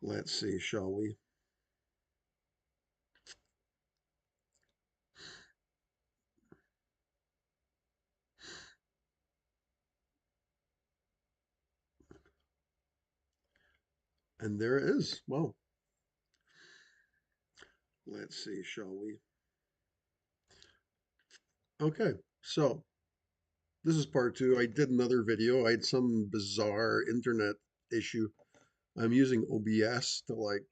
Let's see, shall we? And there it is. Well, let's see, shall we? Okay, so this is part two. I did another video. I had some bizarre internet issue. I'm using OBS to like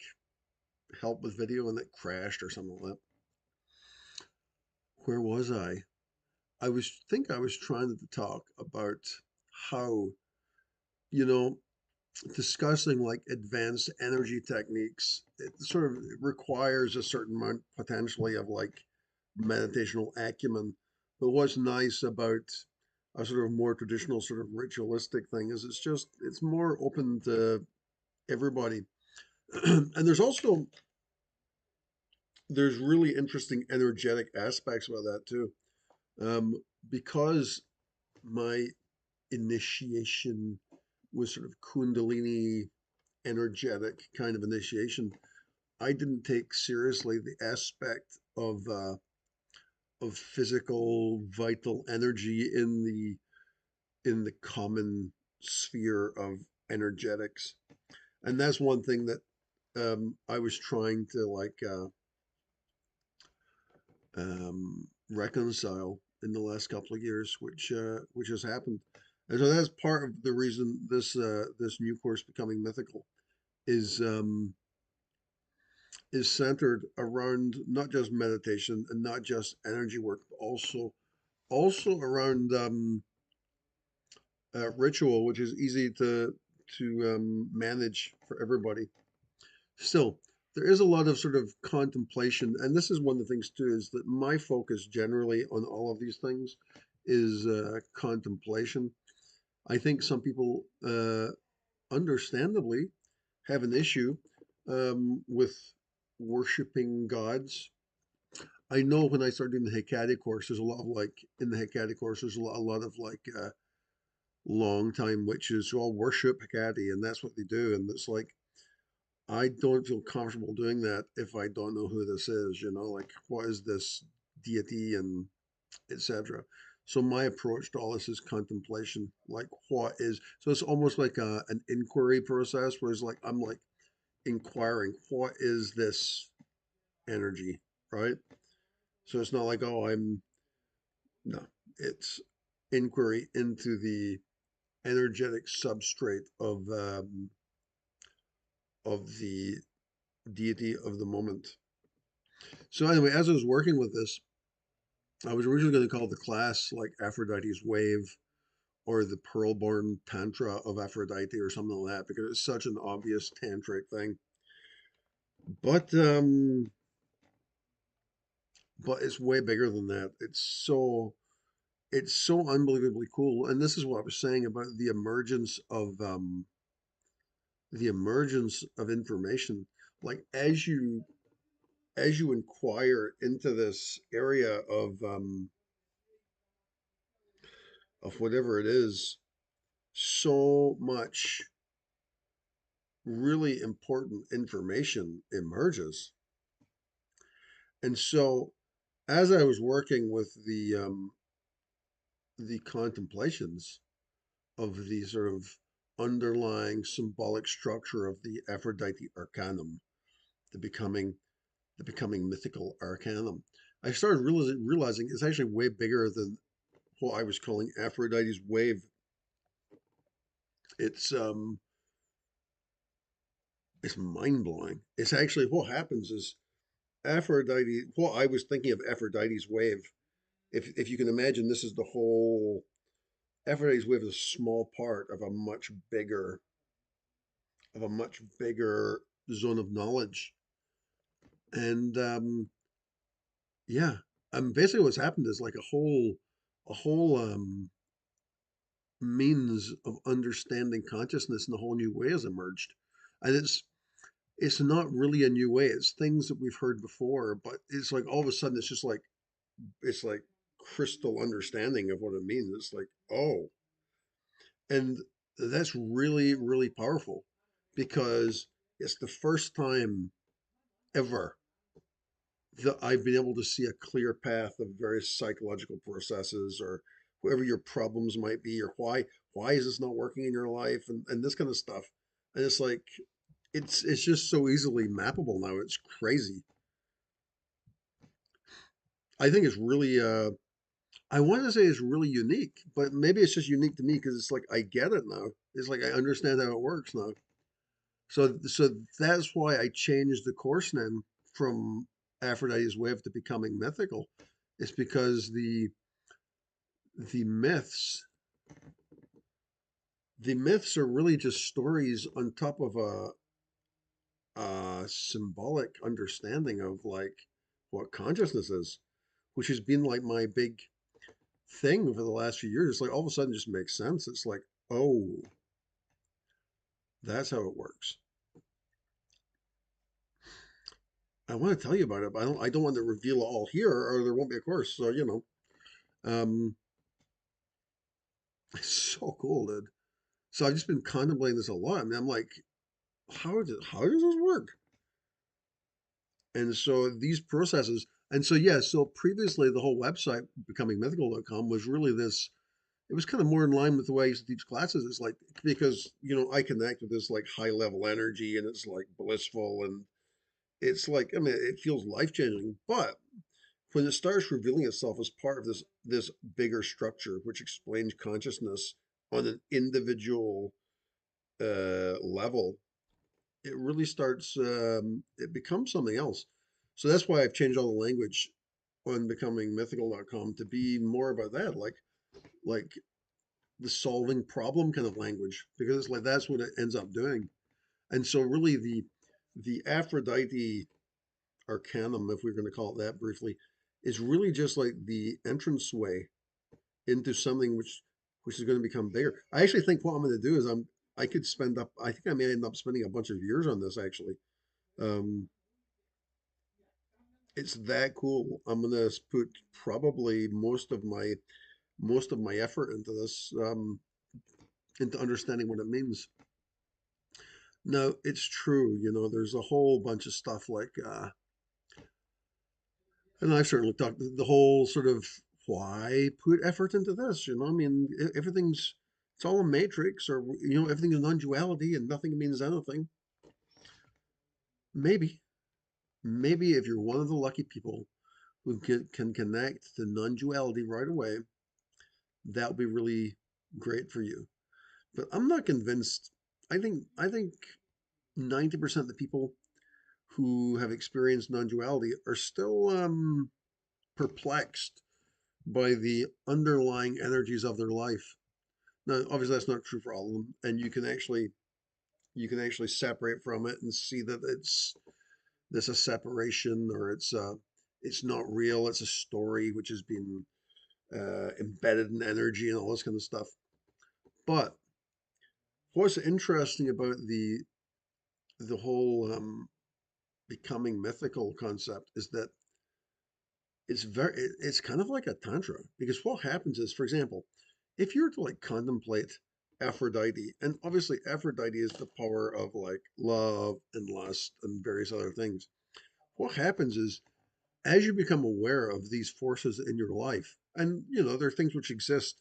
help with video and it crashed or something like that. Where was I? I was trying to talk about how, you know, discussing like advanced energy techniques, it sort of requires a certain amount potentially of like meditational acumen. But what's nice about a sort of more traditional sort of ritualistic thing is it's more open to everybody. And there's really interesting energetic aspects about that too. Um, because my initiation was sort of Kundalini energetic kind of initiation, I didn't take seriously the aspect of physical vital energy in the common sphere of energetics, and that's one thing that I was trying to reconcile in the last couple of years, which has happened, and so that's part of the reason this new course, Becoming Mythical, is um, is centered around not just meditation and not just energy work, but also around ritual, which is easy to manage for everybody. Still, there is a lot of sort of contemplation, and this is one of the things too, is that my focus generally on all of these things is contemplation. I think some people, understandably, have an issue with worshiping gods. I know when I started doing the Hecate course, there's a lot of like in the Hecate course, there's a lot of like long time witches who all worship Hecate, and that's what they do. And it's like I don't feel comfortable doing that if I don't know who this is. You know, like what is this deity and etc. So my approach to all this is contemplation. Like what is so it's almost like an inquiry process, where it's like I'm like inquiring what is this energy, right? So it's not like, oh, I'm no, it's inquiry into the energetic substrate of the deity of the moment. So anyway, as I was working with this, I was originally going to call the class like Aphrodite's Wave or the Pearl-born Tantra of Aphrodite or something like that, because it's such an obvious tantric thing. But um, but it's way bigger than that. It's so unbelievably cool. And this is what I was saying about the emergence of information. Like as you inquire into this area of whatever it is, so much really important information emerges. And so as I was working with the contemplations of the sort of underlying symbolic structure of the Aphrodite Arcanum, the becoming the becoming mythical arcanum, I started realizing it's actually way bigger than what I was calling Aphrodite's wave. It's um it's mind blowing. It's actually what happens is Aphrodite. What I was thinking of Aphrodite's wave. If you can imagine, this is the whole Aphrodite's wave is a small part of a much bigger zone of knowledge. And yeah, basically what's happened is like a whole means of understanding consciousness in a whole new way has emerged. And it's not really a new way. It's things that we've heard before, but it's like all of a sudden it's like crystal understanding of what it means. It's like, oh, and that's really, really powerful because It's the first time ever that I've been able to see a clear path of various psychological processes or whatever your problems might be or why is this not working in your life and this kind of stuff. And it's like it's just so easily mappable now. It's crazy. I think it's really I want to say it's really unique, but maybe it's just unique to me because it's like I get it now. It's like I understand how it works now. So that's why I changed the course name from Aphrodite's Wave to becoming mythical. It's because the myths the myths are really just stories on top of a symbolic understanding of like what consciousness is, which has been like my big thing over the last few years. It's like all of a sudden just makes sense. It's like, oh, that's how it works. I want to tell you about it, but I don't want to reveal it all here or there won't be a course. So, um it's so cool, dude. So I've just been contemplating this a lot. I mean, I'm like, how does this work? And so these processes, and so yeah, so previously the whole website becomingmythical.com was really this. It was kind of more in line with the way I used to teach classes. It's like because I connect with this like high level energy, and it's like blissful, and it's like I mean it feels life changing. But when it starts revealing itself as part of this bigger structure, which explains consciousness on an individual level, it really starts. It becomes something else. So that's why I've changed all the language on becomingmythical.com to be more about that, like the solving problem kind of language, because it's like that's what it ends up doing. And so really the Aphrodite Arcanum, if we're going to call it that briefly, is really just like the entranceway into something which is going to become bigger. I actually think what I'm going to do is I could spend up. I think I may end up spending a bunch of years on this actually. Um, it's that cool. I'm going to put probably most of my effort into this, into understanding what it means. No, it's true. There's a whole bunch of stuff like, and I've certainly talked the whole sort of why put effort into this. I mean, everything's it's all a matrix, or everything is non-duality, and nothing means anything. Maybe, maybe if you're one of the lucky people who can connect to non-duality right away, that would be really great for you. But I'm not convinced. I think 90% of the people who have experienced non-duality are still perplexed by the underlying energies of their life. Now, obviously, that's not true for all of them, and you can actually separate from it and see that there's a separation, or it's not real. It's a story which has been embedded in energy and all this kind of stuff. But what's interesting about the whole becoming mythical concept is that it's kind of like a tantra, because what happens is, for example, if you were to like contemplate Aphrodite, and obviously Aphrodite is the power of like love and lust and various other things. What happens is, as you become aware of these forces in your life, and there are things which exist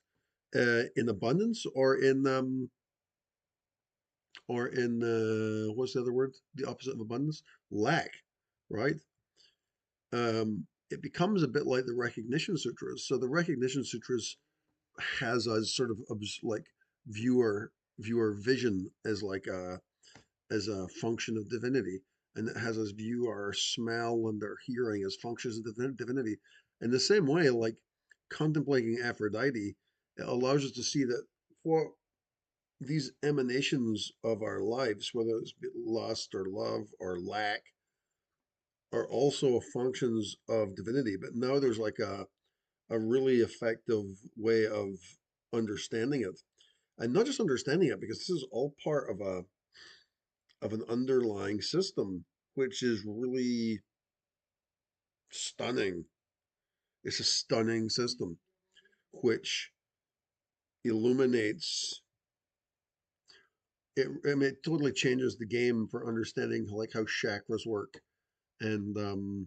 in abundance or in what's the other word, the opposite of abundance, lack, right? It becomes a bit like the recognition sutras. So the recognition sutras has us sort of like viewer vision as a function of divinity, and it has us view our smell and our hearing as functions of divinity. In the same way, like contemplating Aphrodite, it allows us to see that what these emanations of our lives, whether it's lust or love or lack, are also functions of divinity. But now there's like a really effective way of understanding it, and not just understanding it, because this is all part of an underlying system which is really stunning. It's a stunning system which illuminates I mean, it totally changes the game for understanding like how chakras work, and the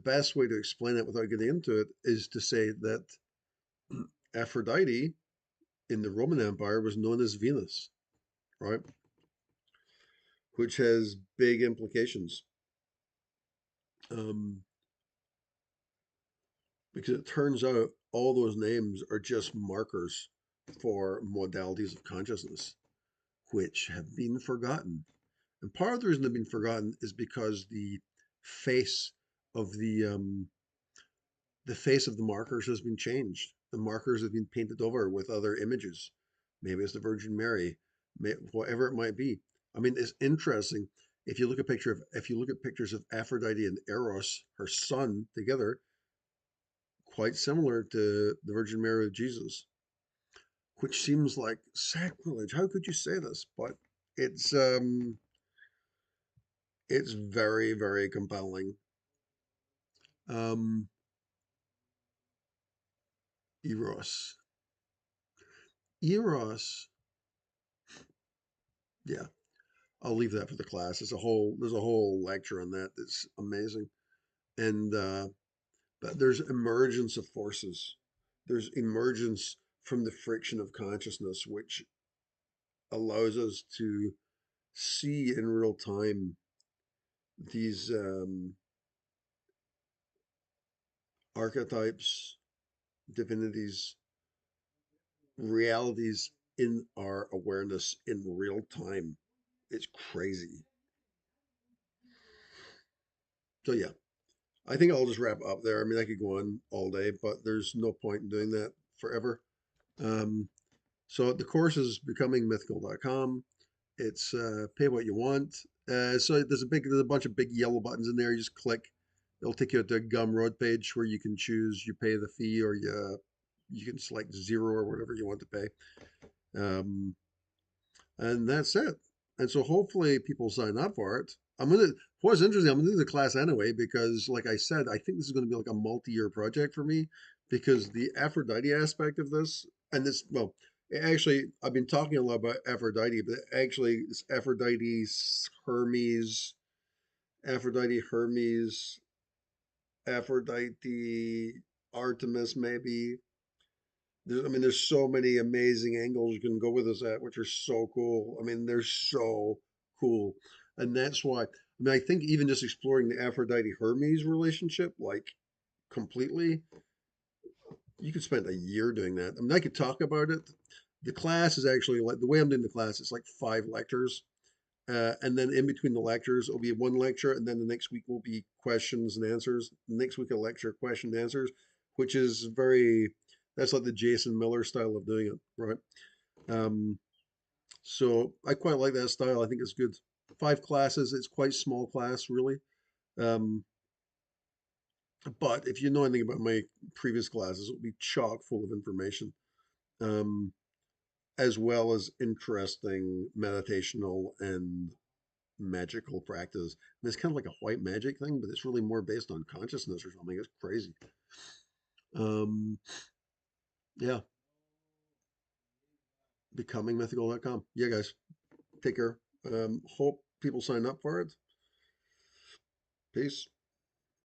best way to explain it without getting into it is to say that Aphrodite in the Roman Empire was known as Venus, right? Which has big implications. Um, because it turns out all those names are just markers for modalities of consciousness, which have been forgotten. And part of the reason they've been forgotten is because face of the face of the markers has been changed. The markers have been painted over with other images. Maybe it's the Virgin Mary, whatever it might be. I mean, it's interesting. If you look at pictures of Aphrodite and Eros, her son, together, quite similar to the Virgin Mary of Jesus, which seems like sacrilege. How could you say this? But it's um, it's very, very compelling. Um, Eros, Eros, yeah. I'll leave that for the class. There's a whole lecture on that that's amazing. And but there's emergence of forces. There's emergence from the friction of consciousness, which allows us to see in real time these archetypes, divinities, realities in our awareness in real time. It's crazy. So yeah, I think I'll just wrap up there. I mean, I could go on all day, but there's no point in doing that forever. Um, so the course is becomingmythical.com. It's pay what you want. So there's a bunch of big yellow buttons in there. You just click. It'll take you to a Gumroad page where you can choose. You pay the fee, or you can select zero or whatever you want to pay. Um, and that's it. And so hopefully people sign up for it. What's interesting, I'm gonna do the class anyway because, like I said, I think this is gonna be like a multi-year project for me because the Aphrodite aspect of this, and this, well, actually, I've been talking a lot about Aphrodite, but actually, it's Aphrodite, Hermes, Aphrodite, Artemis, maybe. There's so many amazing angles you can go with this at, which are so cool. I mean, they're so cool. And that's why, I think even just exploring the Aphrodite Hermes relationship, like completely, you could spend a year doing that. I mean, I could talk about it. The class is actually like the way I'm doing the class, it's like 5 lectures. And then in between the lectures, it'll be one lecture, and then the next week will be questions and answers. The next week, a lecture, question and answers, which is that's like the Jason Miller style of doing it, right? Um, so I quite like that style. I think it's good. 5 classes, it's quite small class, really. Um, but if you know anything about my previous classes, it'll be chock full of information, um, as well as interesting meditational and magical practice. And it's kind of like a white magic thing, but it's really more based on consciousness or something. It's crazy. Um, yeah, becomingmythical.com. Yeah, guys, take care. Hope people sign up for it. Peace.